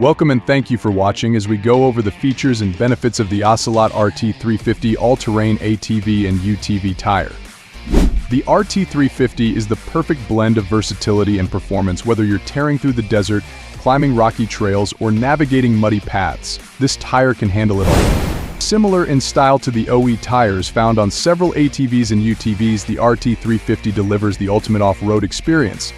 Welcome and thank you for watching as we go over the features and benefits of the Ocelot RT350 all-terrain ATV and UTV tire. The RT350 is the perfect blend of versatility and performance whether you're tearing through the desert, climbing rocky trails, or navigating muddy paths. This tire can handle it all. Similar in style to the OE tires found on several ATVs and UTVs, the RT350 delivers the ultimate off-road experience.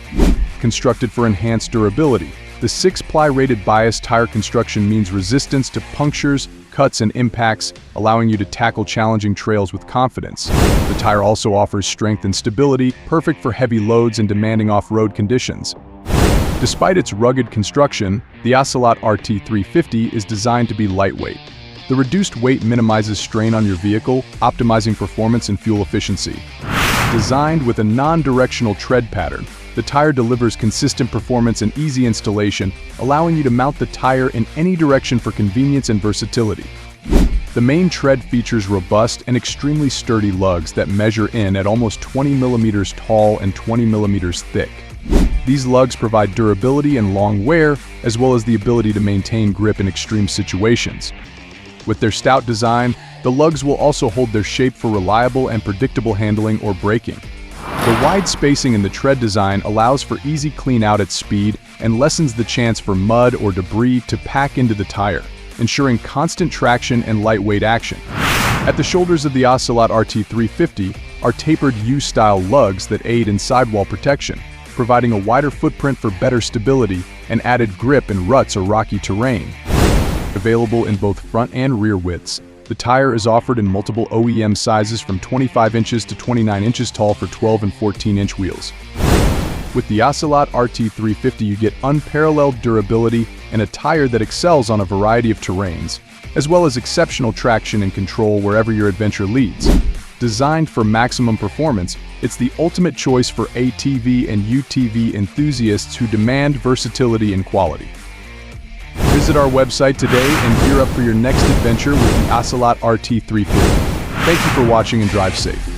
Constructed for enhanced durability, the 6-ply rated bias tire construction means resistance to punctures, cuts, and impacts, allowing you to tackle challenging trails with confidence. The tire also offers strength and stability, perfect for heavy loads and demanding off-road conditions. Despite its rugged construction, the Ocelot RT350 is designed to be lightweight. The reduced weight minimizes strain on your vehicle, optimizing performance and fuel efficiency. Designed with a non-directional tread pattern, the tire delivers consistent performance and easy installation, allowing you to mount the tire in any direction for convenience and versatility. The main tread features robust and extremely sturdy lugs that measure in at almost 20 millimeters tall and 20 millimeters thick. These lugs provide durability and long wear, as well as the ability to maintain grip in extreme situations. With their stout design, the lugs will also hold their shape for reliable and predictable handling or braking. The wide spacing in the tread design allows for easy clean-out at speed and lessens the chance for mud or debris to pack into the tire, ensuring constant traction and lightweight action. At the shoulders of the Ocelot RT350 are tapered U-style lugs that aid in sidewall protection, providing a wider footprint for better stability and added grip in ruts or rocky terrain. Available in both front and rear widths, the tire is offered in multiple OEM sizes from 25 inches to 29 inches tall for 12 and 14-inch wheels. With the Ocelot RT350 you get unparalleled durability and a tire that excels on a variety of terrains, as well as exceptional traction and control wherever your adventure leads. Designed for maximum performance, it's the ultimate choice for ATV and UTV enthusiasts who demand versatility and quality. Visit our website today and gear up for your next adventure with the Ocelot RT350. Thank you for watching and drive safe.